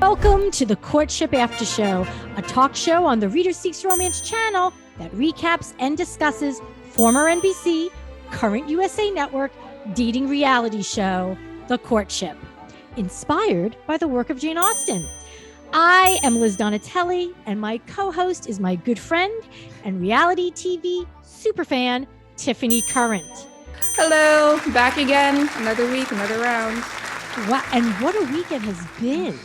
Welcome to the Courtship Aftershow, a talk show on the Reader Seeks Romance channel that recaps and discusses former NBC, current USA Network dating reality show, The Courtship, inspired by the work of Jane Austen. I am Liz Donatelli, and my co-host is my good friend and reality TV superfan, Tiffany Current. Hello, back again. Another week, another round. Wow, and what a week it has been.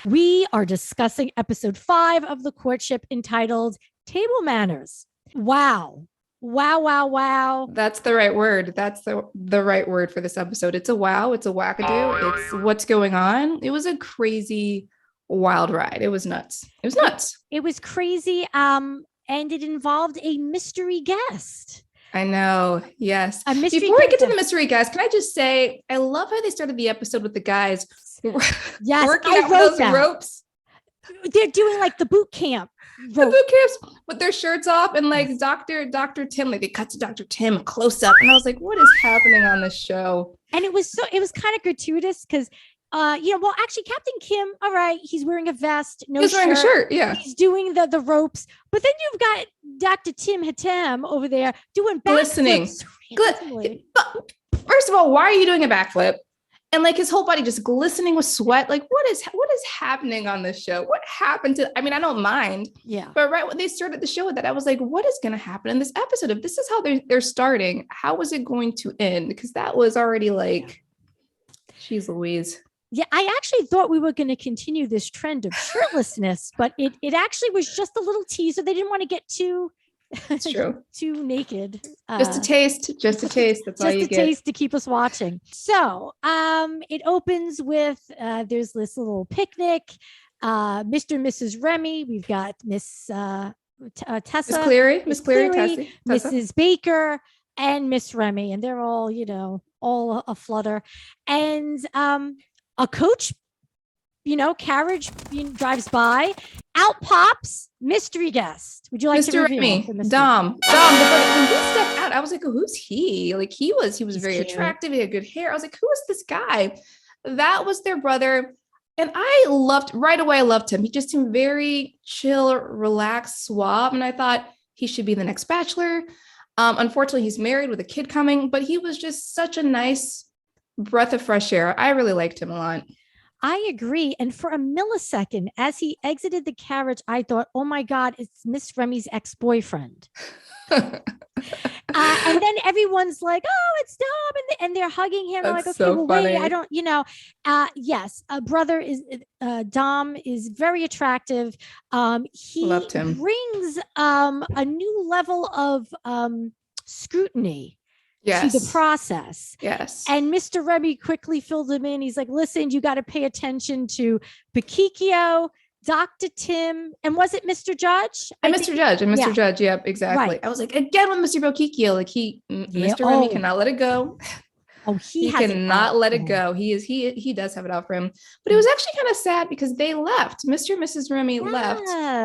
We are discussing episode 5 of The Courtship entitled Table Manners. Wow. Wow. That's the right word. That's the right word for this episode. It's a wow. It's a wackadoo. It's what's going on. It was a crazy, wild ride. It was nuts. It was crazy. And it involved a mystery guest. I know. Yes. Before I get to the mystery guest, can I just say, I love how they started the episode with the guys working out with those ropes. They're doing like the boot camp. The boot camps with their shirts off and like Dr. Tim, like they cut to Dr. Tim close up. And I was like, what is happening on this show? And it was kind of gratuitous because actually Captain Kim, all right, he's wearing a vest, he's wearing a shirt, yeah. He's doing the ropes, but then you've got Dr. Tim Hatem over there doing backflips. First of all, why are you doing a backflip? And like his whole body just glistening with sweat. Like what is happening on this show? What happened to, I mean, I don't mind. Yeah. But right when they started the show with that, I was like, what is going to happen in this episode? If this is how they're starting, how is it going to end? Because that was already like, geez Louise. Yeah, I actually thought we were going to continue this trend of shirtlessness, but it actually was just a little teaser. They didn't want to get too naked. Just a taste. That's all you get. Just a taste to keep us watching. So it opens with there's this little picnic. Mr. and Mrs. Remy. We've got Miss Tessa. Miss Cleary, Tessie, Mrs. Baker, and Miss Remy. And they're all, all aflutter. And a coach, carriage drives by. Out pops mystery guest. Would you like to reveal Remy, Dom. But when he stepped out, I was like, oh, who's he? Like he was very attractive. He had good hair. I was like, who is this guy? That was their brother. And I loved him. He just seemed very chill, relaxed, suave. And I thought he should be the next bachelor. Unfortunately, he's married with a kid coming, but he was just such a nice breath of fresh air. I really liked him a lot. I agree. And for a millisecond, as he exited the carriage, I thought, oh my God, it's Miss Remy's ex-boyfriend. And then everyone's like, oh, it's Dom. And they're hugging him. I'm like, okay, so funny. Wait, I don't, yes, a brother is, Dom is very attractive. He loved him. Brings a new level of scrutiny. Yes. To the process. Yes. And Mr. Remy quickly filled him in. He's like, listen, you got to pay attention to Bochicchio, Dr. Tim, and was it Mr. Judge? Mr. Judge. Yep, exactly. Right. I was like, again, with Mr. Bochicchio, like Mr. Remy cannot let it go. Oh, he cannot let it go. He does have it out for him. But it was actually kind of sad because they left. Mr. and Mrs. Remy left,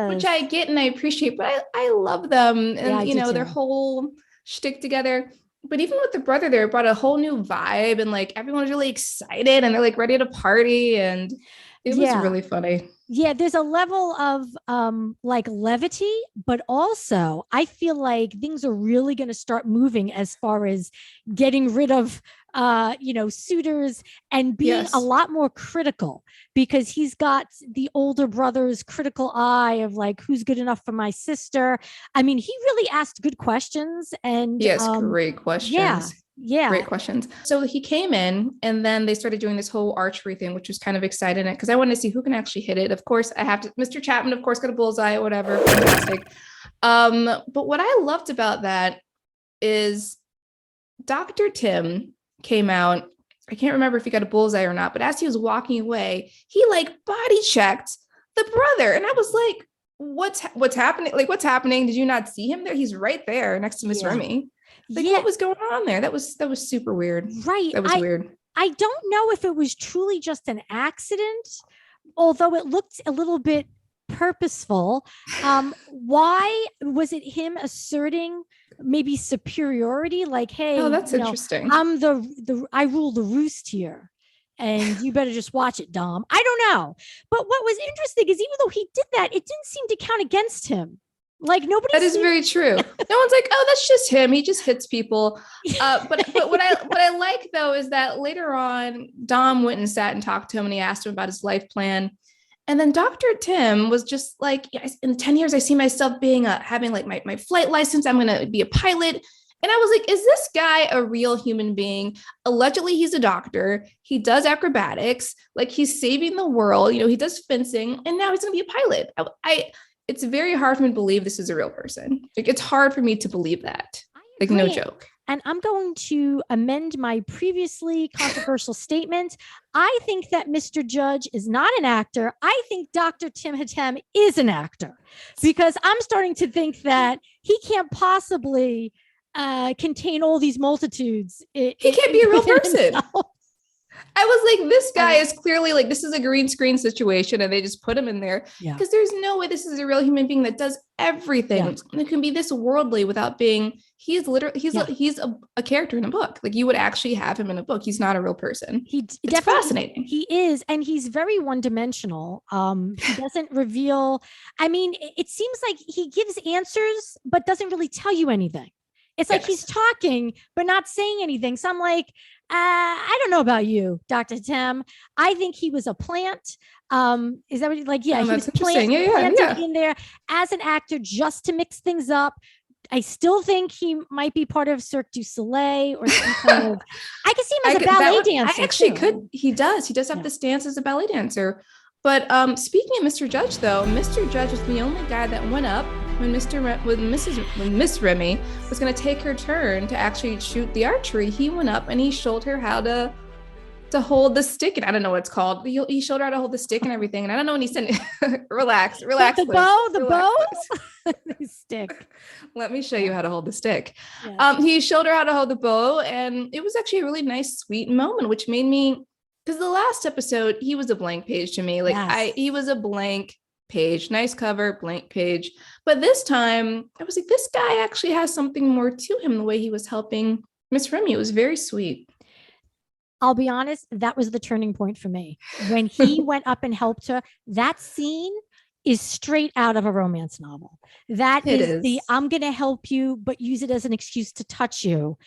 which I get and I appreciate, but I love them and their whole shtick together. But even with the brother there, it brought a whole new vibe and like everyone was really excited and they're like ready to party. And it was really funny. Yeah, there's a level of like levity, but also I feel like things are really going to start moving as far as getting rid of suitors and being a lot more critical because he's got the older brother's critical eye of like, who's good enough for my sister? I mean, he really asked good questions and great questions. Yeah. Great questions. So he came in and then they started doing this whole archery thing, which was kind of exciting because I wanted to see who can actually hit it. Of course, Mr. Chapman, of course, got a bullseye or whatever. Fantastic. But what I loved about that is Dr. Tim came out. I can't remember if he got a bullseye or not, but as he was walking away, he like body checked the brother. And I was like, what's happening? Like, what's happening? Did you not see him there? He's right there next to Miss Remy. Like, what was going on there? That was super weird. Right. That was weird. I don't know if it was truly just an accident, although it looked a little bit purposeful. Why was it him asserting maybe superiority? Like, hey, that's interesting. I'm I rule the roost here. and you better just watch it, Dom. I don't know. But what was interesting is even though he did that, it didn't seem to count against him. Like nobody. That is very true. No one's like, oh, that's just him. He just hits people. But what I like though is that later on, Dom went and sat and talked to him, and he asked him about his life plan. And then Dr. Tim was just like, yeah, in 10 years, I see myself being having like my flight license. I'm going to be a pilot. And I was like, is this guy a real human being? Allegedly, he's a doctor. He does acrobatics. Like he's saving the world. He does fencing, and now he's going to be a pilot. It's very hard for me to believe this is a real person. Like it's hard for me to believe that. Like no joke. And I'm going to amend my previously controversial statement. I think that Mr. Judge is not an actor. I think Dr. Tim Hatem is an actor, because I'm starting to think that he can't possibly contain all these multitudes. He can't be a real person. I was like, this guy is clearly like, this is a green screen situation, and they just put him in there because there's no way this is a real human being that does everything. And it can be this worldly without being, he's a character in a book. Like you would actually have him in a book. He's not a real person. It's fascinating. He is. And he's very one-dimensional. He doesn't reveal, it seems like he gives answers, but doesn't really tell you anything. It's like he's talking, but not saying anything. So I'm like, I don't know about you, Dr. Tim. I think he was a plant. Is that what you like? Yeah, he was a plant, in there as an actor just to mix things up. I still think he might be part of Cirque du Soleil or some kind of. I can see him as a ballet dancer. I actually could. He does. He does have the stance as a ballet dancer. But speaking of Mr. Judge, though, Mr. Judge was the only guy that went up when Miss Remy was going to take her turn to actually shoot the archery. He went up and he showed her how to hold the stick, and I don't know what it's called. But he showed her how to hold the stick and everything. And I don't know when he said, relax. The bow, the stick. Let me show you how to hold the stick. Yes. He showed her how to hold the bow, and it was actually a really nice, sweet moment, which made me. Because the last episode, he was a blank page to me. Like he was a blank page, nice cover, blank page. But this time I was like, this guy actually has something more to him, the way he was helping Miss Remy. It was very sweet. I'll be honest, that was the turning point for me. When he went up and helped her, that scene is straight out of a romance novel. That is the, I'm going to help you, but use it as an excuse to touch you,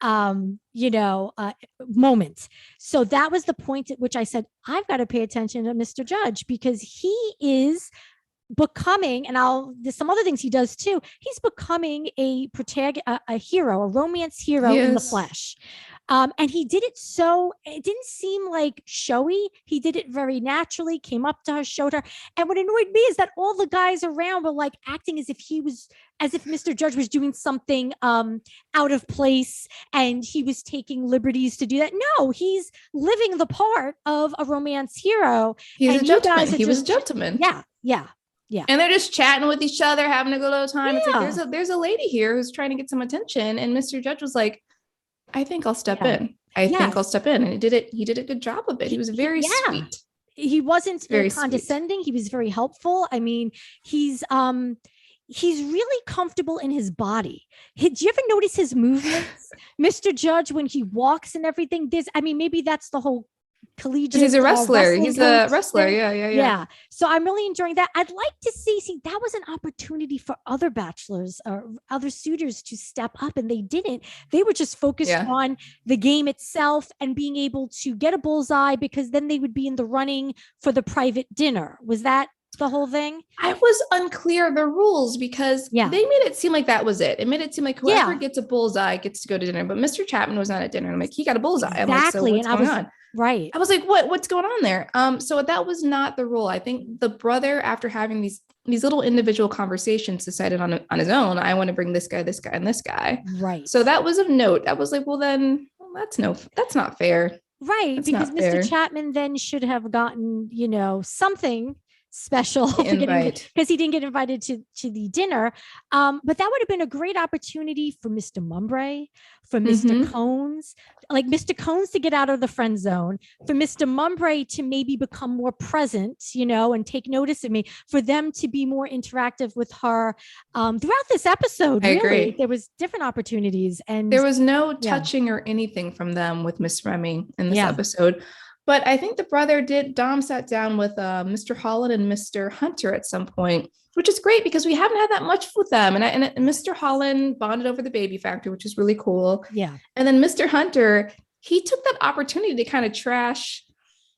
moment. So that was the point at which I said, I've got to pay attention to Mr. Judge, because he is becoming, and there's some other things he does too. He's becoming a hero, a romance hero in the flesh. And he did it so, it didn't seem like showy. He did it very naturally, came up to her, showed her. And what annoyed me is that all the guys around were like acting as if Mr. Judge was doing something out of place and he was taking liberties to do that. No, he's living the part of a romance hero. He's a gentleman. He was a gentleman. Yeah. And they're just chatting with each other, having a good old time. It's like, there's a lady here who's trying to get some attention. And Mr. Judge was like, I think I'll step in. I think I'll step in. And he did a good job of it. He was very sweet. He wasn't very condescending. Sweet. He was very helpful. I mean, he's really comfortable in his body. Did you ever notice his movements? Mr. Judge, when he walks and everything, maybe that's the whole collegiate. He's a wrestler. He's a wrestler. Yeah. So I'm really enjoying that. I'd like to see that was an opportunity for other bachelors or other suitors to step up, and they didn't. They were just focused on the game itself and being able to get a bullseye, because then they would be in the running for the private dinner. Was that the whole thing? I was unclear the rules, because they made it seem like that was it. It made it seem like whoever gets a bullseye gets to go to dinner. But Mr. Chapman was not at dinner. I'm like, he got a bullseye. Exactly. I'm like, so what's going on? Right. I was like, what's going on there? So that was not the rule. I think the brother, after having these little individual conversations, decided on his own, I want to bring this guy, and this guy. Right. So that was of note. I was like, that's not fair. Right. That's because Mr. Chapman then should have gotten, something special because he didn't get invited to the dinner. But that would have been a great opportunity for Mr. Mumbrey, for Mr. Cones, like Mr. Cones to get out of the friend zone, for Mr. Mumbrey to maybe become more present, and take notice of me, for them to be more interactive with her throughout this episode. I agree. There was different opportunities, and there was no touching or anything from them with Miss Remy in this episode. But I think the brother Dom sat down with Mr. Holland and Mr. Hunter at some point, which is great because we haven't had that much with them. And Mr. Holland bonded over the baby factor, which is really cool. Yeah. And then Mr. Hunter, he took that opportunity to kind of trash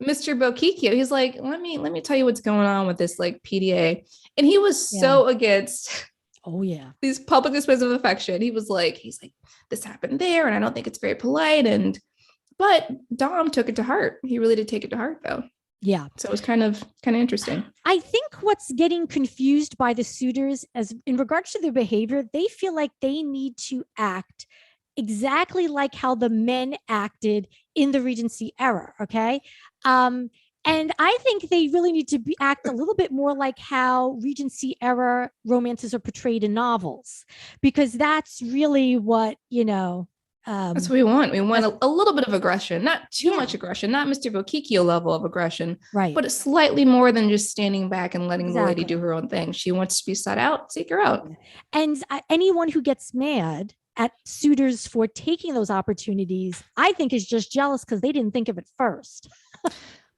Mr. Bochicchio. He's like, let me tell you what's going on with this like PDA. And he was so against these public displays of affection. He's like, this happened there, and I don't think it's very polite. But Dom took it to heart. He really did take it to heart, though. Yeah. So it was kind of interesting. I think what's getting confused by the suitors, as in regards to their behavior, they feel like they need to act exactly like how the men acted in the Regency era. Okay. And I think they really need to act a little bit more like how Regency era romances are portrayed in novels, because that's really what, that's what we want. We want a little bit of aggression, not too much aggression, not Mr. Bochicchio level of aggression, right? But it's slightly more than just standing back and letting the lady do her own thing. She wants to be sought out, seek her out. And anyone who gets mad at suitors for taking those opportunities, I think is just jealous because they didn't think of it first.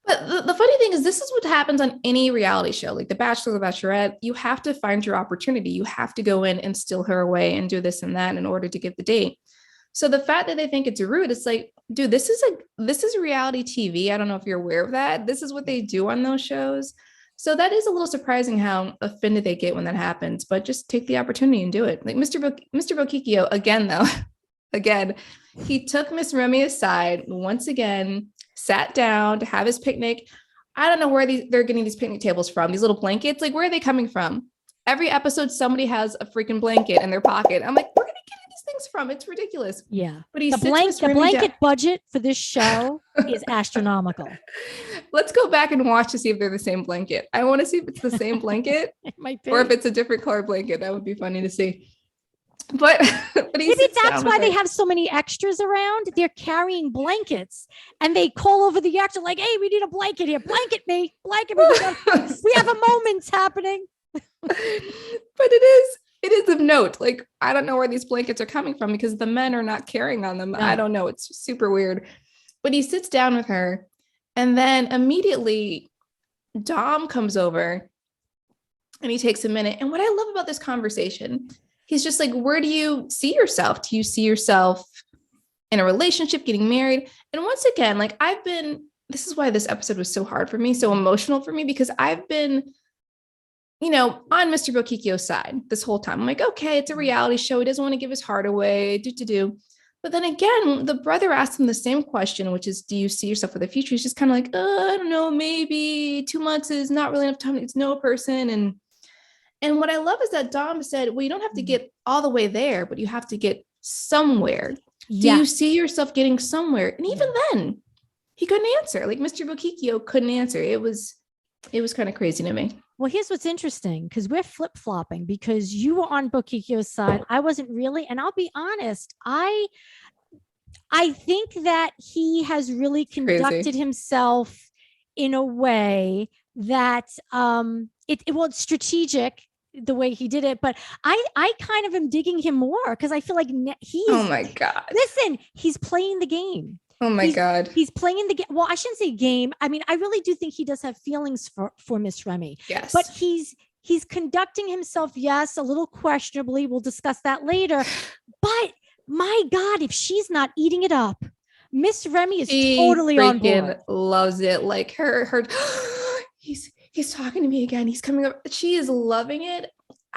But the funny thing is, this is what happens on any reality show, like The Bachelor, The Bachelorette. You have to find your opportunity. You have to go in and steal her away and do this and that in order to get the date. So the fact that they think it's rude, it's like, dude, this is reality TV. I don't know if you're aware of that. This is what they do on those shows. So that is a little surprising how offended they get when that happens, but just take the opportunity and do it. Like Mr. Bochicchio, again, though, he took Miss Remy aside once again, sat down to have his picnic. I don't know where they're getting these picnic tables from, these little blankets. Like, where are they coming from? Every episode, somebody has a freaking blanket in their pocket. I'm like, where are they getting these things from? It's ridiculous. Yeah. But the blanket budget for this show is astronomical. Let's go back and watch to see if they're the same blanket. I want to see if it's the same blanket it might be. Or if it's a different color blanket. That would be funny to see. But maybe that's why they have so many extras around. They're carrying blankets and they call over the actor like, hey, we need a blanket here. Blanket me. We have a moment happening. But it is of note. Like, I don't know where these blankets are coming from because the men are not carrying on them. No. I don't know. It's super weird. But he sits down with her, and then immediately Dom comes over and he takes a minute. And what I love about this conversation, he's just like, where do you see yourself? Do you see yourself in a relationship, getting married? And once again, like, this is why this episode was so hard for me, so emotional for me, because I've been, on Mr. Bochicchio's side this whole time. I'm like, okay, it's a reality show. He doesn't want to give his heart away. But then again, the brother asked him the same question, which is, do you see yourself for the future? He's just kind of like, I don't know, maybe 2 months is not really enough time to know a person. And what I love is that Dom said, well, you don't have to get all the way there, but you have to get somewhere. Do you see yourself getting somewhere? And even then, he couldn't answer. Like, Mr. Bochicchio couldn't answer. It was kind of crazy to me. Well, here's what's interesting, because we're flip-flopping, because you were on Bochicchio's side. I wasn't really. And I'll be honest, I think that he has really conducted himself in a way that it's strategic the way he did it. But I kind of am digging him more because I feel like oh my God. Listen, he's playing the game. Oh my God. He's playing the game. Well, I shouldn't say game. I mean, I really do think he does have feelings for Miss Remy. Yes. But he's conducting himself, yes, a little questionably. We'll discuss that later. But my God, if she's not eating it up, Miss Remy is totally on board. Loves it. Like her he's talking to me again. He's coming up. She is loving it.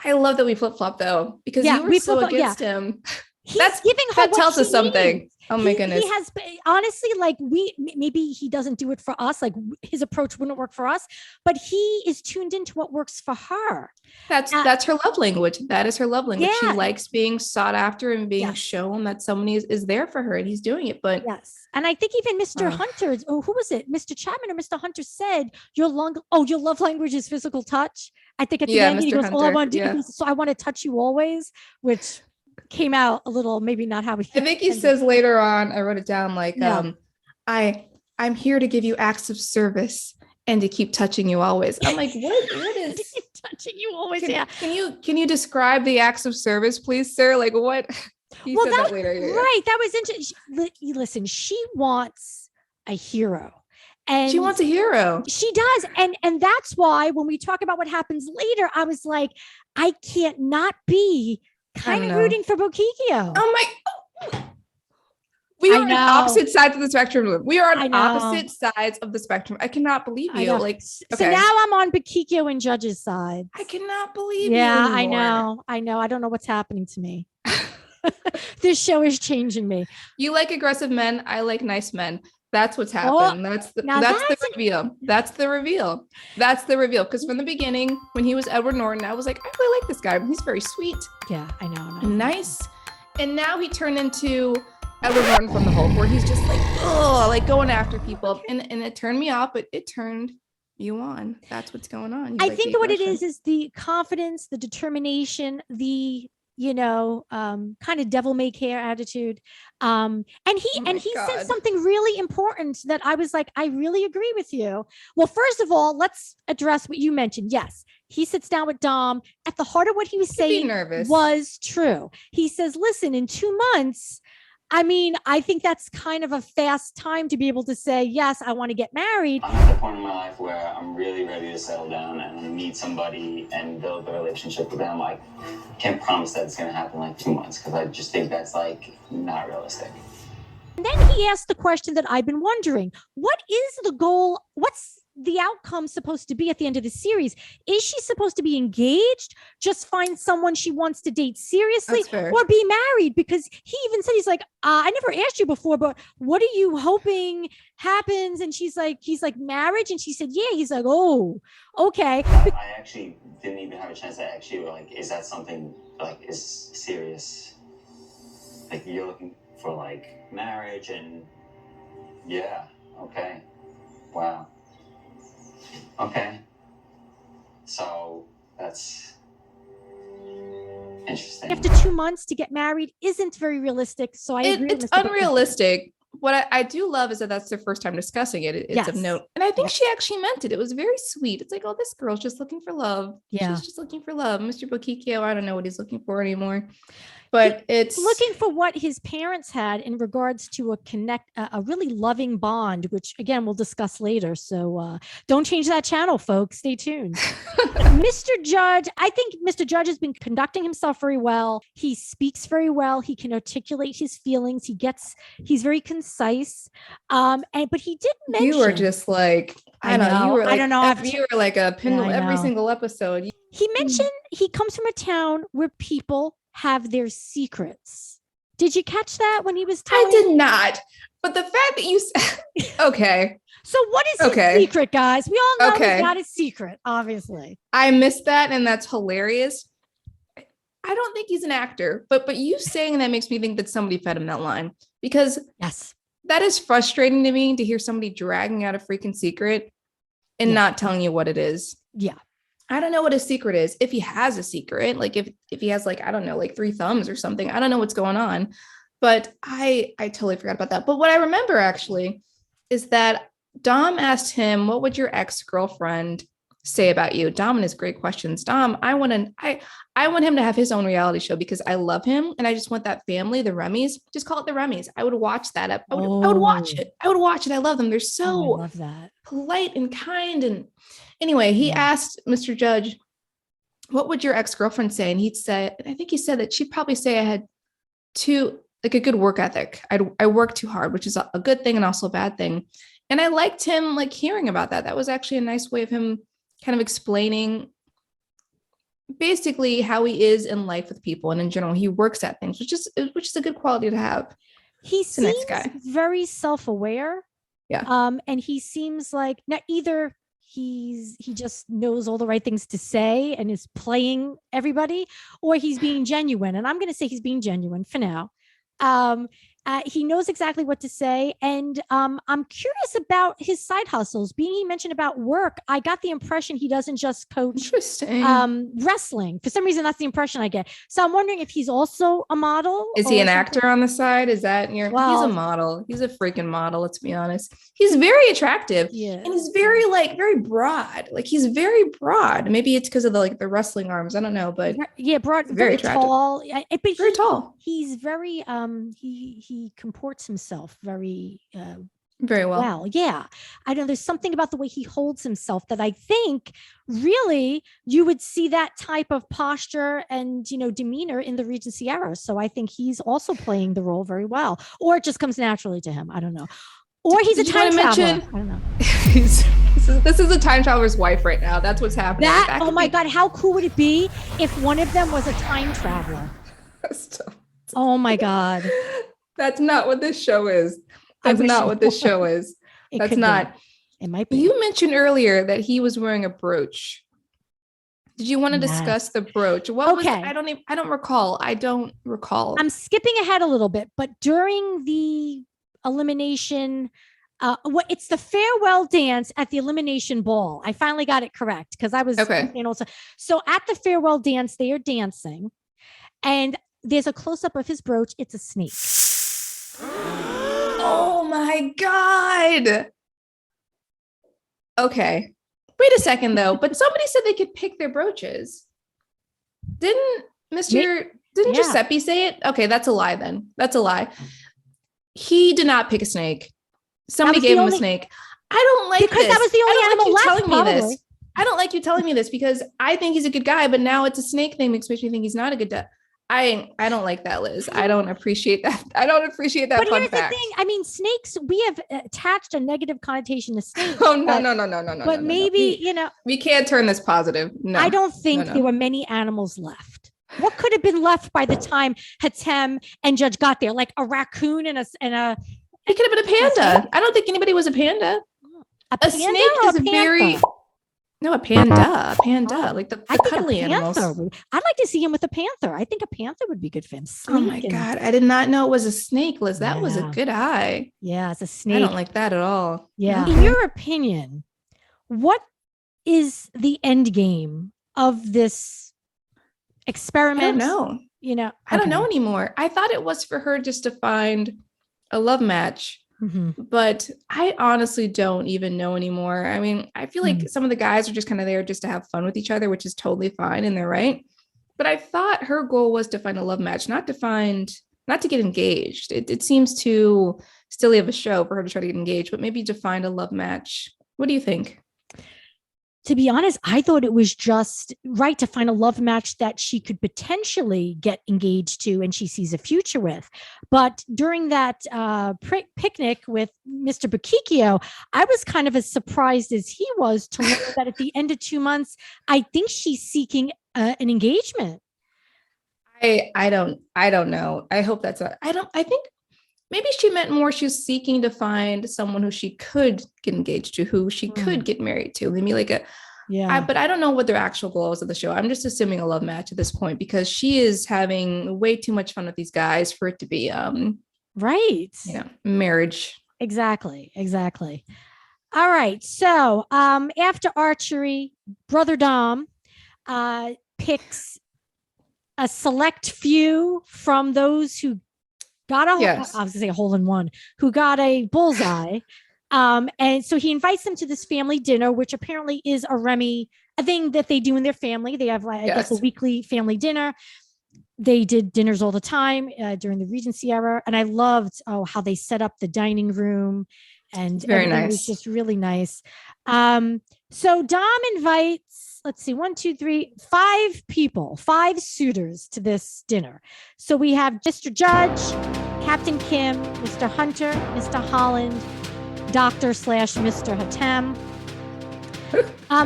I love that we flip-flop though, because you were so against him. He's giving her that tells us something. Needs. Oh my goodness. He has, honestly, like, maybe he doesn't do it for us. Like, his approach wouldn't work for us, but he is tuned into what works for her. That's her love language. That is her love language. She likes being sought after and being shown that somebody is there for her, and he's doing it. But yes. And I think even Mr. Hunter, who was it? Mr. Chapman or Mr. Hunter said, your love language is physical touch. I think at the end, Mr. he goes, Hunter, all I want to do is, so I want to touch you always, which came out a little, maybe not how we I think he says later on, I wrote it down, like, I'm here to give you acts of service and to keep touching you always. I'm like, what is touching you always? Can you describe the acts of service, please, sir? Like, what? He said that later. Right. That was interesting. Listen, she wants a hero. And she wants a hero. She does. And that's why when we talk about what happens later, I was like, I can't not be kind of rooting for Bochicchio. Oh my, we are on opposite sides of the spectrum. We are on opposite sides of the spectrum. I cannot believe you. Like, okay. So now I'm on Bochicchio and Judge's side. I cannot believe you anymore. I know. I don't know what's happening to me. This show is changing me. You like aggressive men. I like nice men. That's what's happened. That's the reveal. That's the reveal. That's the reveal. Because from the beginning, when he was Edward Norton, I was like, I really like this guy. He's very sweet. Yeah, I know. Nice. And now he turned into Edward Norton from The Hulk, where he's just like, oh, like going after people. And it turned me off, but it turned you on. That's what's going on. I think what it is the confidence, the determination, the kind of devil may care attitude. And he said something really important that I was like, I really agree with you. Well, first of all, let's address what you mentioned. Yes, he sits down with Dom. At the heart of what he was saying was true. He says, listen, in 2 months, I mean, I think that's kind of a fast time to be able to say, yes, I want to get married. I'm at the point in my life where I'm really ready to settle down and meet somebody and build a relationship with them. I can't promise that it's going to happen in like 2 months because I just think that's like not realistic. And then he asked the question that I've been wondering. What is the goal? What's the outcome supposed to be at the end of the series? Is she supposed to be engaged, just find someone she wants to date seriously, or be married? Because he even said, he's like, I never asked you before, but what are you hoping happens? And he's like, marriage. And she said, yeah. He's like, oh, okay. I actually didn't even have a chance to ask you, like, is that something like is serious? Like you're looking for like marriage and yeah. Okay. Wow. Okay. So that's interesting. After 2 months to get married isn't very realistic. So I agree. It's unrealistic. What I do love is that that's their first time discussing it. It's of note. And I think she actually meant it. It was very sweet. It's like, oh, this girl's just looking for love. Yeah. She's just looking for love. Mr. Bochicchio, I don't know what he's looking for anymore. But it's looking for what his parents had in regards to a really loving bond, which again, we'll discuss later. So don't change that channel, folks. Stay tuned. Mr. Judge, I think Mr. Judge has been conducting himself very well. He speaks very well. He can articulate his feelings. He's very concise. But he did mention, you were just like, I don't know. You were like a pinwheel every single episode. He mentioned he comes from a town where people have their secrets. Did you catch that when he was telling? I did not. But the fact that you said, okay. So what is his secret, guys? We all know he's got a secret, obviously. I missed that, and that's hilarious. I don't think he's an actor, but you saying that makes me think that somebody fed him that line, because that is frustrating to me to hear somebody dragging out a freaking secret and not telling you what it is. Yeah. I don't know what his secret is. If he has a secret, like if he has like, I don't know, like 3 thumbs or something, I don't know what's going on, but I totally forgot about that. But what I remember actually is that Dom asked him, what would your ex-girlfriend say about you? Dom and his great questions. Dom, I want him to have his own reality show because I love him. And I just want that family, the Remys, just call it the Remys. I would watch that. I would watch it. I would watch it. I love them. They're so I love that. Polite and kind. And anyway, he asked Mr. Judge, what would your ex-girlfriend say? And he'd say, I think he said that she'd probably say I had a good work ethic. I work too hard, which is a good thing and also a bad thing. And I liked him like hearing about that. That was actually a nice way of him kind of explaining basically how he is in life with people. And in general, he works at things, which is a good quality to have. He seems very self-aware. Yeah. And he seems like now either he just knows all the right things to say and is playing everybody, or he's being genuine. And I'm going to say he's being genuine for now. He knows exactly what to say. And I'm curious about his side hustles. Being he mentioned about work, I got the impression he doesn't just coach wrestling. For some reason, that's the impression I get. So I'm wondering if he's also a model. Is he an actor on the side? Is that he's a model. He's a freaking model. Let's be honest. He's very attractive. Yeah. And he's very broad. Like he's very broad. Maybe it's because of the wrestling arms. I don't know, but broad, very tall. But very tall. He's very he comports himself very Very well. Yeah. I know there's something about the way he holds himself that I think really you would see that type of posture and, demeanor in the Regency era. So I think he's also playing the role very well, or it just comes naturally to him. I don't know. Or he's a time traveler. I don't know. This is a time traveler's wife right now. That's what's happening. Oh my God. How cool would it be if one of them was a time traveler? Oh my God. That's not what this show is. That's not what this show is. That's not. It might be. You mentioned earlier that he was wearing a brooch. Did you want to discuss the brooch? I don't recall. I'm skipping ahead a little bit, but during the elimination, it's the farewell dance at the elimination ball. I finally got it correct because I was also. So at the farewell dance, they are dancing, and there's a close up of his brooch. It's a snake. Oh my God. Okay. Wait a second though. But somebody said they could pick their brooches. Didn't Giuseppe say it? Okay, that's a lie then. That's a lie. He did not pick a snake. Somebody gave him a snake. I don't like because that was the only animal left. I don't like you telling me this because I think he's a good guy, but now it's a snake thing makes me think he's not a good guy. I don't like that, Liz. I don't appreciate that. But fun fact. The thing. I mean, snakes, we have attached a negative connotation to snakes. Oh, no. But maybe, we can't turn this positive. No. I don't think there were many animals left. What could have been left by the time Hatem and Judge got there? Like a raccoon and a. It could have been a panda. I don't think anybody was a panda. A snake is a very. No, a panda, like the cuddly animals. I'd like to see him with a panther. I think a panther would be good for him. Oh my God. I did not know it was a snake, Liz. That was a good eye. Yeah, it's a snake. I don't like that at all. Yeah. In your opinion, what is the end game of this experiment? I don't know. I don't know anymore. I thought it was for her just to find a love match. Mm-hmm. But I honestly don't even know anymore. I mean, I feel like some of the guys are just kind of there just to have fun with each other, which is totally fine and they're right. But I thought her goal was to find a love match, not to get engaged. It seems too silly of a show for her to try to get engaged, but maybe to find a love match. What do you think? To be honest, I thought it was just right to find a love match that she could potentially get engaged to and she sees a future with. But during that picnic with Mr. Bochicchio, I was kind of as surprised as he was to learn that at the end of 2 months, I think she's seeking an engagement. I don't know. I hope that's I think maybe she meant more she's seeking to find someone who she could get engaged to, who she could get married to. Maybe like but I don't know what their actual goal is of the show. I'm just assuming a love match at this point because she is having way too much fun with these guys for it to be marriage. Exactly. All right. So after archery, Brother Dom picks a select few from those who got I was going to say a hole in one, who got a bullseye. And so he invites them to this family dinner, which apparently is a Remy, a thing that they do in their family. They have, I guess, a weekly family dinner. They did dinners all the time during the Regency era. And I loved how they set up the dining room and very nice. It was just really nice. So Dom invites, let's see, 5 suitors to this dinner. So we have Mr. Judge, Captain Kim, Mr. Hunter, Mr. Holland, Dr./Mr. Hatem.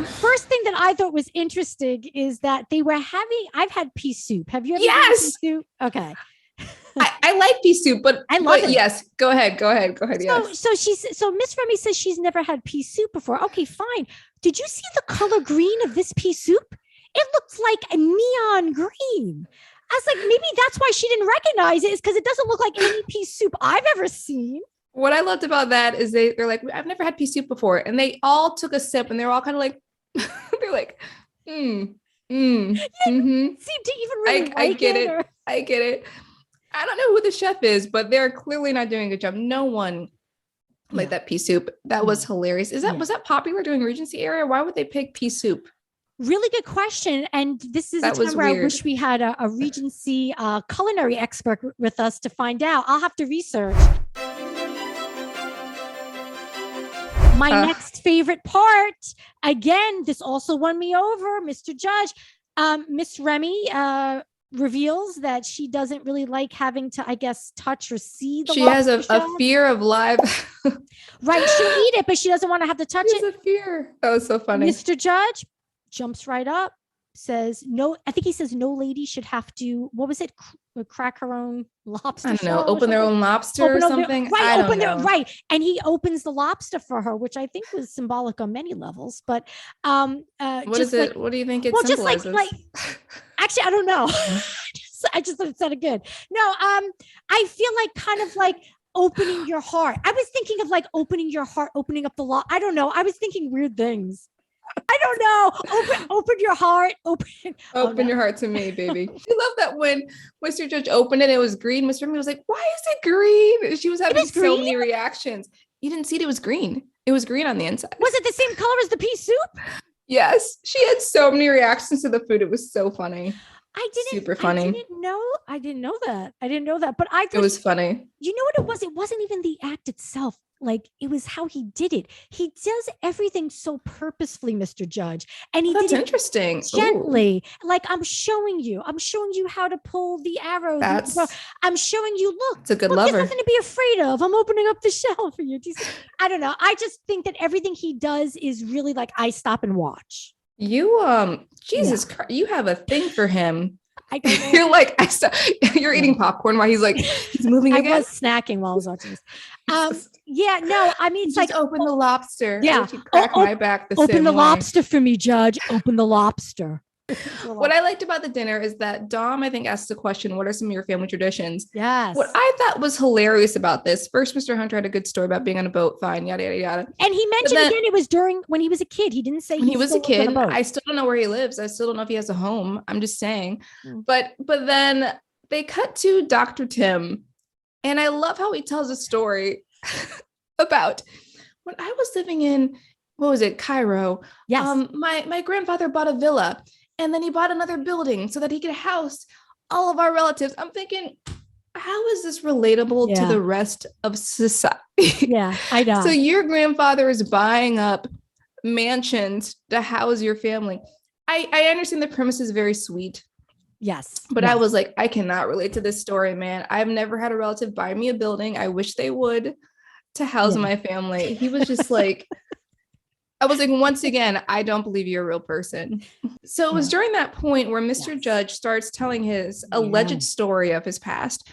First thing that I thought was interesting is that they were I've had pea soup. Have you ever had pea soup? Okay. I like pea soup, but I love it. Yes, go ahead. Yes. So Miss Remy says she's never had pea soup before. Okay, fine. Did you see the color green of this pea soup? It looks like a neon green. I was like, maybe that's why she didn't recognize it, is because it doesn't look like any pea soup I've ever seen. What I loved about that is they're like, I've never had pea soup before. And they all took a sip and they're all kind of like, they're like, Seem to even really I get it. I get it. I don't know who the chef is, but they're clearly not doing a good job. No one like that pea soup. That was hilarious. Was that popular during Regency era? Why would they pick pea soup? Really good question. And this is a time where I wish we had a Regency culinary expert with us to find out. I'll have to research. My next favorite part, again, this also won me over, Mr. Judge. Miss Remy reveals that she doesn't really like having to, I guess, touch or see the lobster. She has a fear of live. Right. She'll eat it, but she doesn't want to have to touch it. She has a fear. That was so funny. Mr. Judge jumps right up, says, no, I think he says no lady should have to, what was it? Crack her own lobster. I don't know. Open their own lobster or something. Right. And he opens the lobster for her, which I think was symbolic on many levels. But what is it? What do you think it symbolizes? Like actually, I don't know. I just said it good. No, I feel like kind of like opening your heart. I was thinking of like opening your heart, opening up the I don't know. I was thinking weird things. I don't know. Open your heart. Open your heart to me, baby. I love that when Mr. Judge opened it, it was green. Mr. Remy was like, "Why is it green?" She was having so many reactions. You didn't see it. It was green. It was green on the inside. Was it the same color as the pea soup? Yes. She had so many reactions to the food. It was so funny. Super funny. I didn't know that. But I thought it was funny. You know what it was? It wasn't even the act itself. Like, it was how he did it. He does everything so purposefully, Mr. Judge. And he did it interesting. Gently. Ooh. Like, I'm showing you how to pull the arrow. I'm showing you, look. It's a good lover. There's nothing to be afraid of. I'm opening up the shell for you. I don't know. I just think that everything he does is really like, I stop and watch. You, Jesus Christ, you have a thing for him. You're like, you're eating popcorn while he's moving again. I was snacking while I was watching this. Yeah, no, I mean, it's just like open the lobster. Yeah, my back. Open the lobster for me, Judge. Open the lobster. What I liked about the dinner is that Dom, I think, asked the question, what are some of your family traditions? Yes. What I thought was hilarious about this, first, Mr. Hunter had a good story about being on a boat, fine, yada, yada, yada. And he mentioned again, it was during when he was a kid. He didn't say when he was a kid. I still don't know where he lives. I still don't know if he has a home. I'm just saying. But then they cut to Dr. Tim. And I love how he tells a story about when I was living in, what was it, Cairo? Yes. My grandfather bought a villa. And then he bought another building so that he could house all of our relatives. I'm thinking, how is this relatable to the rest of society? Yeah, I know. So your grandfather is buying up mansions to house your family. I understand the premise is very sweet. Yes. But I was like, I cannot relate to this story, man. I've never had a relative buy me a building. I wish they would to house my family. He was just like... I was like, once again, I don't believe you're a real person. So it was during that point where Mr. Judge starts telling his alleged story of his past.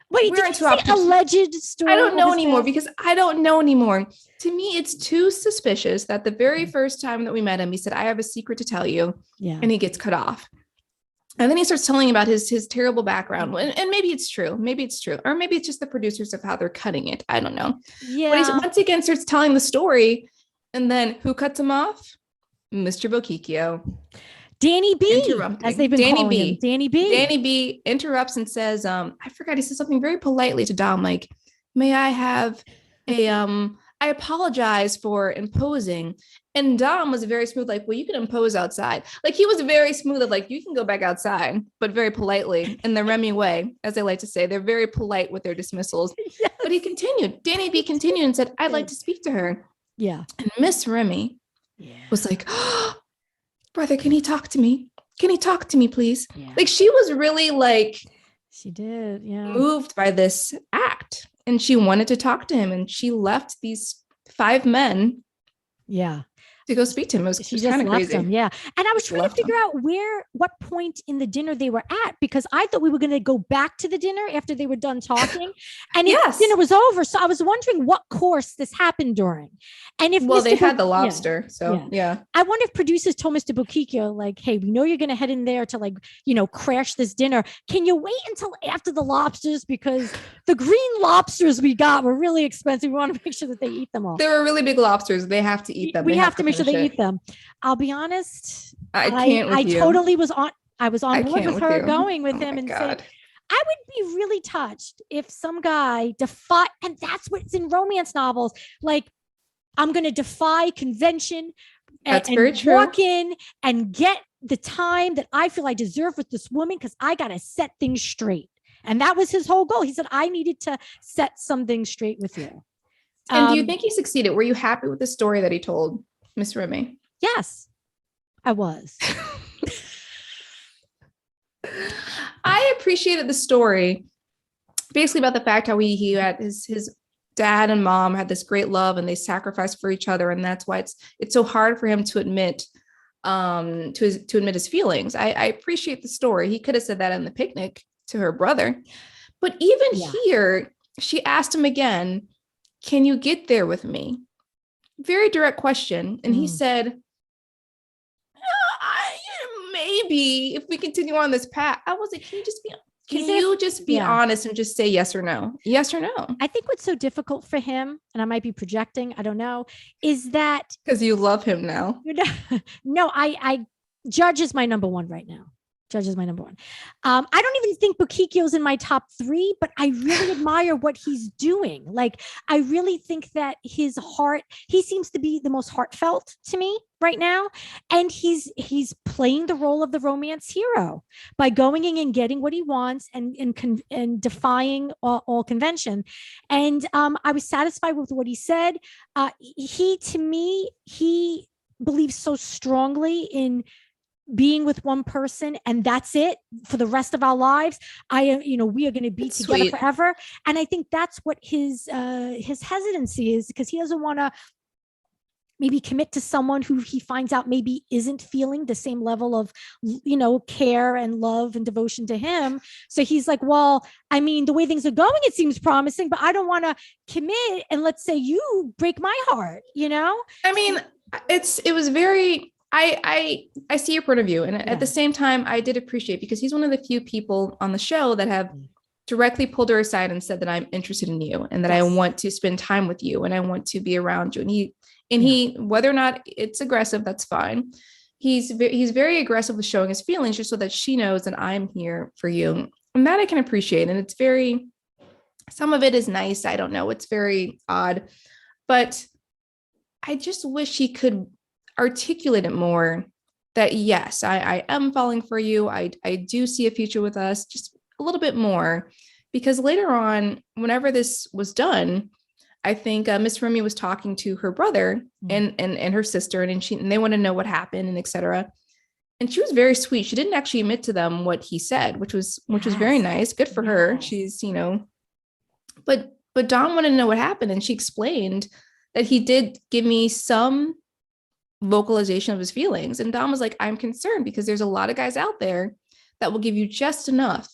Wait, did you say alleged story? I don't know anymore because I don't know anymore. To me, it's too suspicious that the very first time that we met him, he said, I have a secret to tell you. Yeah. And he gets cut off. And then he starts telling about his terrible background. And maybe it's true. Maybe it's true. Or maybe it's just the producers of how they're cutting it. I don't know. Yeah. But he once again starts telling the story. And then who cuts him off? Mr. Bochicchio. Danny B. Interrupting. As they've been calling him. Danny B. Danny B interrupts and says, I forgot, he says something very politely to Dom, like, may I have I apologize for imposing. And Dom was very smooth, like, well, you can impose outside. Like, he was very smooth of like, you can go back outside, but very politely in the Remy way, as they like to say. They're very polite with their dismissals. Yes. But he continued. Danny B continued and said, I'd like to speak to her. Yeah. And Miss Remy was like, oh, brother, can he talk to me? Can he talk to me, please? Yeah. Like, she was really like, she did, moved by this act. And she wanted to talk to him. And she left these 5 men. Yeah. To go speak to him. It was kind of crazy. Him, yeah. And I was trying to figure out what point in the dinner they were at, because I thought we were going to go back to the dinner after they were done talking. And dinner was over. So I was wondering what course this happened during. And if they had the lobster. Yeah. I wonder if producers told Mr. Bochicchio, like, hey, we know you're going to head in there to crash this dinner. Can you wait until after the lobsters? Because the green lobsters we got were really expensive. We want to make sure that they eat them all. They were really big lobsters. They have to eat them. We have to make sure they eat them. I'll be honest. I totally was on. I was on board with her going with him and God. saying, I would be really touched if some guy and that's what's in romance novels. Like, I'm going to defy convention and walk in and get the time that I feel I deserve with this woman because I got to set things straight. And that was his whole goal. He said, I needed to set something straight with you. And do you think he succeeded? Were you happy with the story that he told, Miss Remy? Yes, I was. I appreciated the story, basically about the fact how he had his dad and mom had this great love and they sacrificed for each other, and that's why it's so hard for him to admit his feelings. I appreciate the story. He could have said that in the picnic to her brother, but even here, she asked him again, "Can you get there with me?" Very direct question, and he said, maybe if we continue on this path. I was like, can you just be honest and just say yes or no? Yes or no? I think what's so difficult for him, and I might be projecting, I don't know, is that because you love him now. No, I Judge is my number one right now. Judge is my number one. I don't even think Bochicchio's in my top 3, but I really admire what he's doing. Like, I really think that his heart, he seems to be the most heartfelt to me right now. And he's playing the role of the romance hero by going in and getting what he wants and defying all convention. And I was satisfied with what he said. He believes so strongly in being with one person and that's it for the rest of our lives. We are going to be together forever. And I think that's what his hesitancy is, because he doesn't want to maybe commit to someone who he finds out maybe isn't feeling the same level of, care and love and devotion to him. So he's like, well, I mean, the way things are going, it seems promising, but I don't want to commit. And let's say you break my heart, I mean, it was very, I see your point of view. And at the same time, I did appreciate, because he's one of the few people on the show that have directly pulled her aside and said that I'm interested in you and that I want to spend time with you and I want to be around you. And he, whether or not it's aggressive, that's fine. He's very aggressive with showing his feelings just so that she knows that I'm here for you. And that I can appreciate. And it's some of it is nice. I don't know. It's very odd, but I just wish he could articulate it more that yes, I am falling for you. I do see a future with us, just a little bit more, because later on, whenever this was done, I think Miss Remy was talking to her brother and her sister, and they want to know what happened and etc. And she was very sweet. She didn't actually admit to them what he said, which was very nice. Good for her. She's, but Don wanted to know what happened, and she explained that he did give me some vocalization of his feelings. And Dom was like, I'm concerned because there's a lot of guys out there that will give you just enough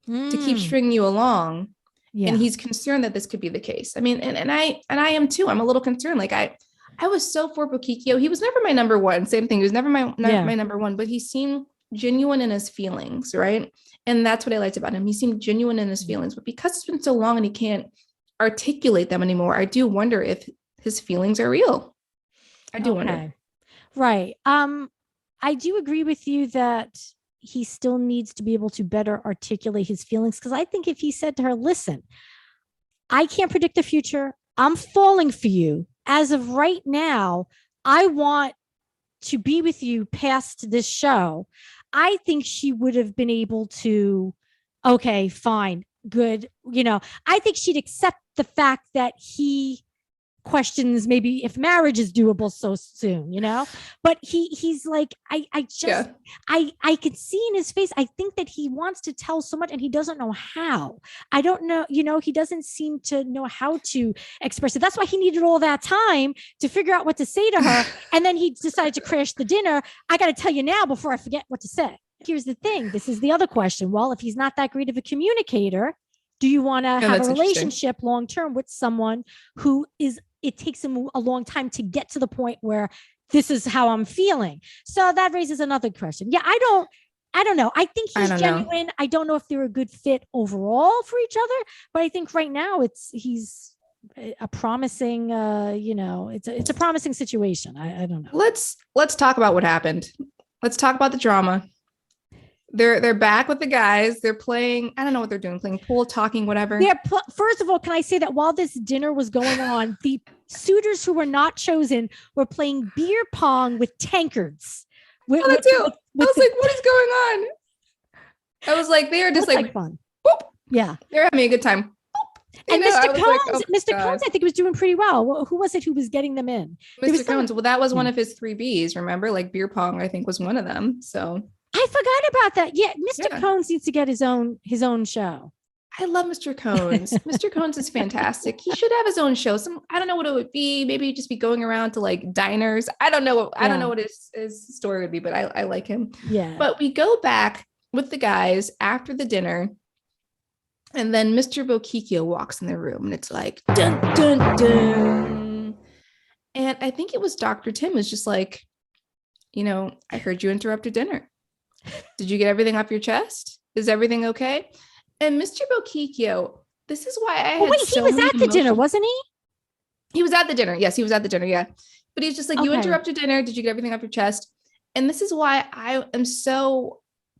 to keep stringing you along. Yeah. And he's concerned that this could be the case. I mean, and I am too. I'm a little concerned. Like I was so for Bochicchio. He was never my number one. Same thing. He was never my number one, but he seemed genuine in his feelings. Right. And that's what I liked about him. He seemed genuine in his feelings, but because it's been so long and he can't articulate them anymore, I do wonder if his feelings are real. I do wonder. Right. I do agree with you that he still needs to be able to better articulate his feelings, because I think if he said to her, listen, I can't predict the future. I'm falling for you. As of right now, I want to be with you past this show. I think she would have been able to, okay, fine, good. I think she'd accept the fact that he questions maybe if marriage is doable so soon, but he's like, I could see in his face, I think that he wants to tell so much and he doesn't know how. I don't know, he doesn't seem to know how to express it. That's why he needed all that time to figure out what to say to her. And then he decided to crash the dinner. I got to tell you now before I forget what to say. Here's the thing. This is the other question. Well, if he's not that great of a communicator, do you want to have a relationship long-term with someone who it takes him a long time to get to the point where this is how I'm feeling? So that raises another question. Yeah, I don't know. I think he's genuine. I don't know if they're a good fit overall for each other, but I think right now he's a promising, it's a promising situation. I don't know. Let's talk about what happened. Let's talk about the drama. They're back with the guys. They're playing. I don't know what they're doing. Playing pool, talking, whatever. First of all, can I say that while this dinner was going on, the suitors who were not chosen were playing beer pong with tankards. I was like, what is going on? I was like, they are just like fun. Boop. Yeah, they're having a good time. Boop. And Mr. Cones, like, oh Mr. Cones, I think was doing pretty well. Who was it who was getting them in? Mr. Cones. Well, that was one of his 3 Bs. Remember, like beer pong, I think was one of them. So I forgot about that. Yeah, Mr. Cones needs to get his own show. I love Mr. Cones. Mr. Cones is fantastic. He should have his own show. I don't know what it would be. Maybe he'd just be going around to like diners. I don't know. I don't know what his story would be, but I like him. Yeah. But we go back with the guys after the dinner. And then Mr. Bochicchio walks in the room and it's like, dun, dun, dun. And I think it was Dr. Tim was just like, I heard you interrupted dinner. Did you get everything off your chest? Is everything okay? And Mr. Bochicchio, this is why I had he was at the dinner, wasn't he? He was at the dinner. Yes, he was at the dinner. Yeah. But he's just like, you interrupted dinner. Did you get everything off your chest? And this is why I am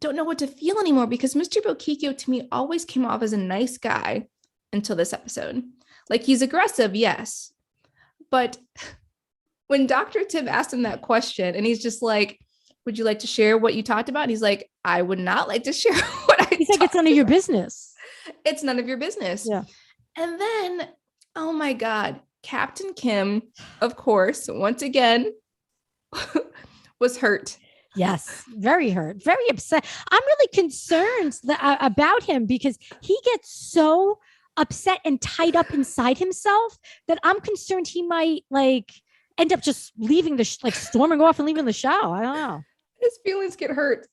don't know what to feel anymore, because Mr. Bochicchio to me always came off as a nice guy until this episode. Like he's aggressive, yes. But when Dr. Tim asked him that question and he's just like, would you like to share what you talked about? And he's like, I would not like to share what I He's like, it's none of your business. It's none of your business. Yeah. And then, oh my God, Captain Kim, of course, once again, was hurt. Yes, very hurt, very upset. I'm really concerned about him because he gets so upset and tied up inside himself that I'm concerned he might like end up just leaving storming off and leaving the show. I don't know. His feelings get hurt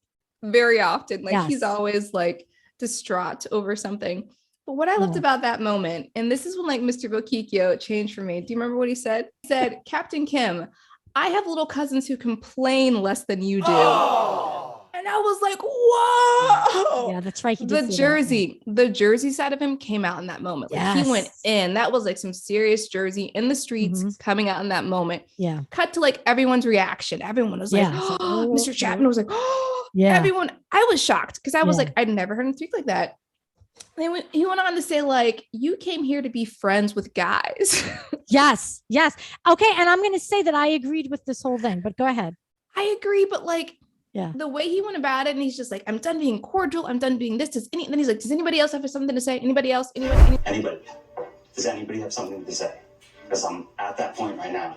very often. Like he's always like distraught over something. But what I loved about that moment, and this is when like Mr. Bochicchio changed for me. Do you remember what he said? He said, Captain Kim, I have little cousins who complain less than you do. And I was like, whoa. Yeah, that's right. The Jersey side of him came out in that moment. Like he went in. That was like some serious Jersey in the streets coming out in that moment. Yeah. Cut to like everyone's reaction. Everyone was like, Mr. Chapman was like, everyone. I was shocked because I was like, I'd never heard him speak like that. And he went on to say, like, you came here to be friends with guys. Yes. Okay. And I'm going to say that I agreed with this whole thing, but go ahead. I agree. But like, the way he went about it, and he's just like, I'm done being cordial. I'm done being this. Then he's like, does anybody else have something to say? Anybody else? Anybody? Does anybody have something to say? Because I'm at that point right now.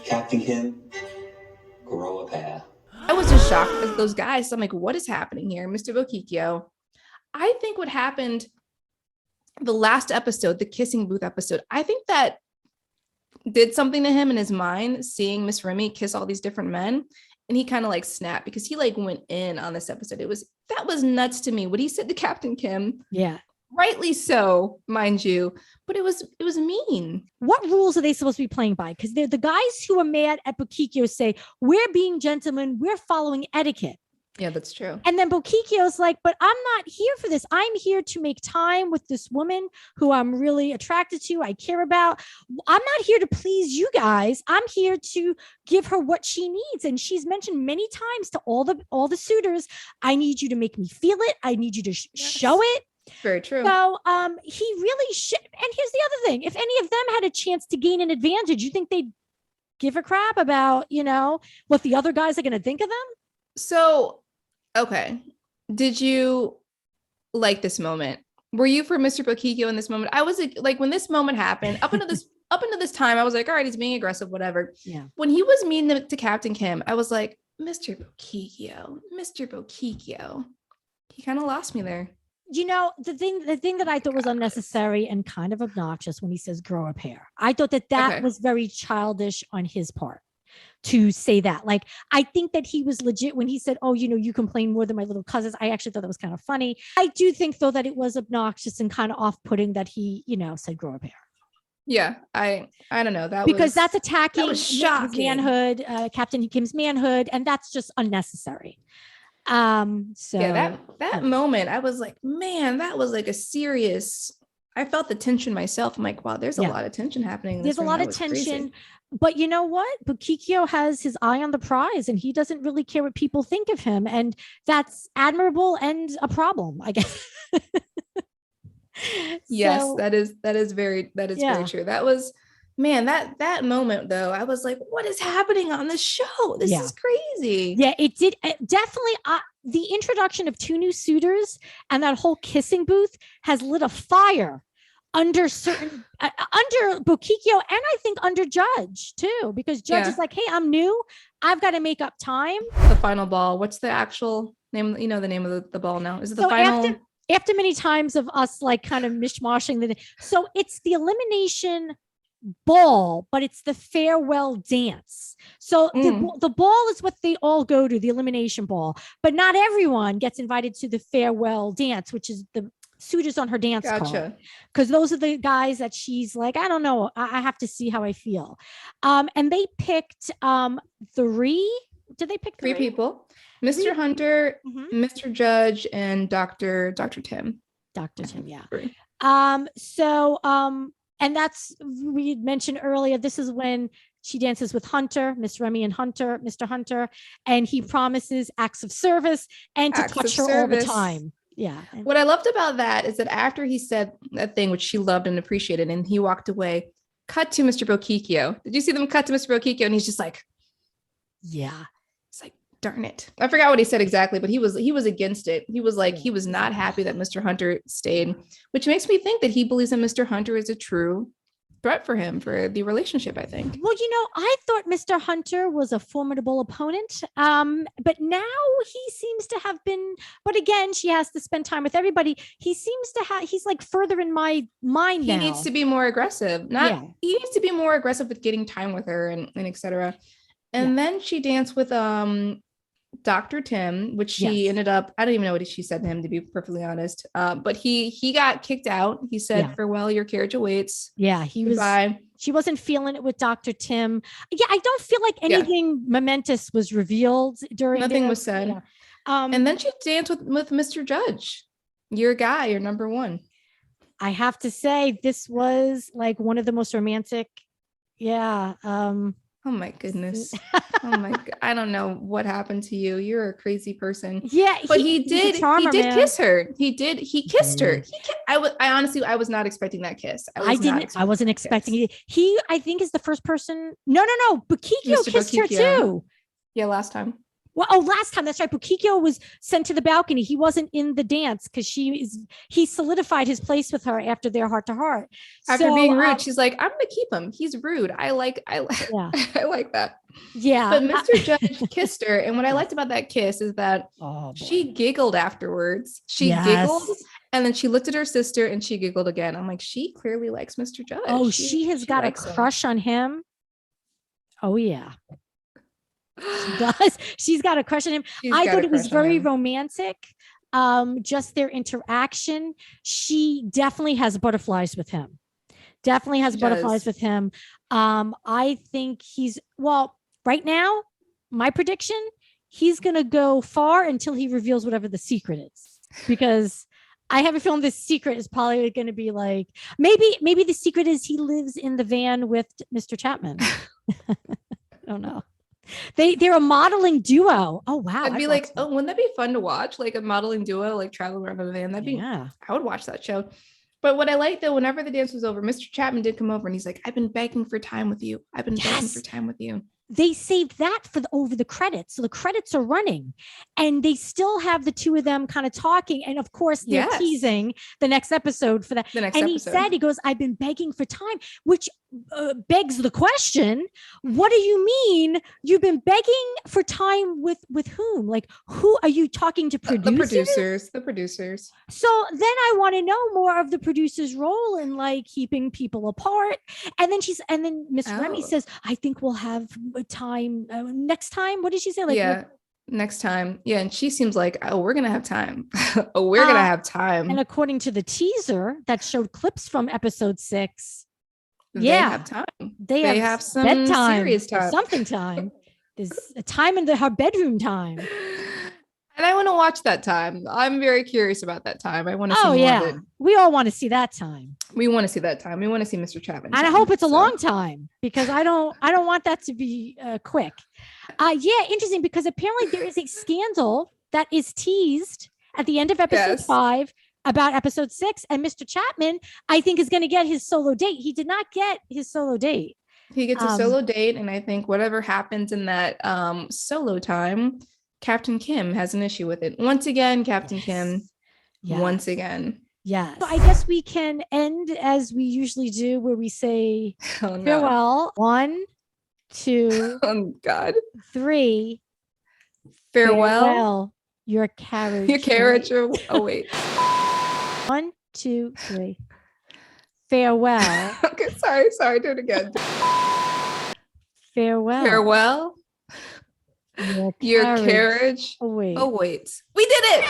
Captain Kim, grow a pair. I was just shocked at those guys. I'm like, what is happening here? Mr. Bochicchio. I think what happened the last episode, the kissing booth episode, I think that did something to him in his mind, seeing Miss Remy kiss all these different men. And he kind of like snapped because he like went in on this episode. That was nuts to me. What he said to Captain Kim. Yeah. Rightly so, mind you, but it was mean. What rules are they supposed to be playing by? Because they're the guys who are mad at Bochicchio say, we're being gentlemen, we're following etiquette. Yeah, that's true. And then Bochicchio's like, but I'm not here for this. I'm here to make time with this woman who I'm really attracted to, I care about. I'm not here to please you guys. I'm here to give her what she needs. And she's mentioned many times to all the suitors, I need you to make me feel it. I need you to show it. Very true. So he really should. And here's the other thing. If any of them had a chance to gain an advantage, you think they'd give a crap about, what the other guys are going to think of them? So, okay. Did you like this moment? Were you for Mr. Bochicchio in this moment? I was like, when this moment happened, up until this time, I was like, all right, he's being aggressive, whatever. Yeah. When he was mean to Captain Kim, I was like, Mr. Bochicchio. He kind of lost me there. The thing that I thought was unnecessary and kind of obnoxious when he says grow a pair. I thought that was very childish on his part to say that. Like, I think that he was legit when he said, oh, you complain more than my little cousins. I actually thought that was kind of funny. I do think though that it was obnoxious and kind of off-putting that he, said grow a pair. Yeah, I don't know. That's attacking his manhood, Captain Kim's manhood, and that's just unnecessary. So yeah, that moment, I was like, man, that was like a serious. I felt the tension myself. I'm like, wow, there's a lot of tension happening. There's a lot of tension, but you know what? Bochicchio has his eye on the prize, and he doesn't really care what people think of him, and that's admirable and a problem, I guess. Yes, that is very true. That was. Man, that moment though, I was like, what is happening on this show? This is crazy. Yeah, it did. Definitely. the introduction of 2 new suitors and that whole kissing booth has lit a fire under certain under Bochicchio, and I think under Judge too, because Judge is like, hey, I'm new, I've got to make up time. The final ball, what's the actual name? You know the name of the ball now. Is it the final? After many times of us like kind of mishmashing so it's the elimination ball, but it's the farewell dance. So the ball is what they all go to, the elimination ball, but not everyone gets invited to the farewell dance, which is the suitors on her dance card, because those are the guys that she's like, I don't know, I have to see how I feel. And they picked 3. Did they pick 3 people? Mr. Hunter, Mr. Judge, and Dr. Tim. Dr. Tim, yeah. 3. And that's, we had mentioned earlier, this is when she dances with Hunter, Miss Remy and Hunter, Mr. Hunter, and he promises acts of service and to touch her all the time. Yeah. What I loved about that is that after he said that thing, which she loved and appreciated, and he walked away, cut to Mr. Bochicchio. Did you see them cut to Mr. Bochicchio? And he's just like, yeah. It's like, darn it. I forgot what he said exactly, but he was against it. He was like, he was not happy that Mr. Hunter stayed, which makes me think that he believes that Mr. Hunter is a true threat for him, for the relationship, I think. Well, I thought Mr. Hunter was a formidable opponent, but now he seems to have been, but again, she has to spend time with everybody. He seems to have, he's like further in my mind now. He needs to be more aggressive. He needs to be more aggressive with getting time with her and etc. And then she danced with Dr. Tim, which she ended up, I don't even know what she said to him, to be perfectly honest. But he got kicked out. He said, farewell, your carriage awaits. Yeah, she wasn't feeling it with Dr. Tim. Yeah, I don't feel like anything momentous was revealed during Nothing was said. Yeah. And then she danced with Mr. Judge, your guy, your number 1. I have to say, this was like one of the most romantic. Yeah. Oh my goodness. Oh my God. I don't know what happened to you. You're a crazy person. Yeah. But he did kiss her. He kissed her. I honestly, I was not expecting that kiss. I wasn't expecting it. He, I think, is the first person. No. Bochicchio kissed her too. Yeah. Last time. Well, last time, that's right. Bochicchio was sent to the balcony. He wasn't in the dance because he solidified his place with her after their heart to heart. After being rude, she's like, I'm gonna keep him. He's rude. I like I like that. Yeah. But Mr. Judge kissed her. And what I liked about that kiss is that she giggled afterwards. She giggled and then she looked at her sister and she giggled again. I'm like, she clearly likes Mr. Judge. Oh, she has got a crush on him. Oh, yeah. She does. She's got a crush on him. I thought it was very romantic. Just their interaction. She definitely has butterflies with him. I think right now, my prediction, he's going to go far until he reveals whatever the secret is, because I have a feeling this secret is probably going to be like, maybe the secret is he lives in the van with Mr. Chapman. I don't know. They're a modeling duo. Oh wow! I'd be like, wouldn't that be fun to watch? Like a modeling duo, like traveling around in a van. I would watch that show. But what I liked though, whenever the dance was over, Mr. Chapman did come over and he's like, I've been begging for time with you. Begging for time with you. They saved that for over the credits. So the credits are running and they still have the 2 of them kind of talking. And of course they're teasing the next episode for that. He goes, I've been begging for time, which begs the question, what do you mean you've been begging for time with whom? Like, who are you talking to? Producers? The producers. So then I want to know more of the producer's role in like keeping people apart. And then Miss Remy says, I think we'll have time next time. What did she say? Like, next time. Yeah. And she seems like, we're going to have time. We're going to have time. And according to the teaser that showed clips from episode 6, they have time. They have some bedtime, serious time. Something time. There's a time in her bedroom time. And I want to watch that time. I'm very curious about that time. I want to see more of it. We all want to see that time. We want to see that time. We want to see Mr. Chapman. And I hope it's a long time, because I don't want that to be quick. Interesting, because apparently there is a scandal that is teased at the end of episode 5 about episode 6, and Mr. Chapman, I think, is going to get his solo date. He did not get his solo date. He gets a solo date, and I think whatever happens in that solo time Captain Kim has an issue with it. Once again, Captain Kim. Yes. Once again. Yes. So I guess we can end as we usually do, where we say farewell. 1, 2, oh God. 3. Farewell. Your carriage. Your carriage. Oh wait. 1, 2, 3. Farewell. Okay, sorry. Do it again. Farewell. Farewell. Your carriage. Oh wait. We did it.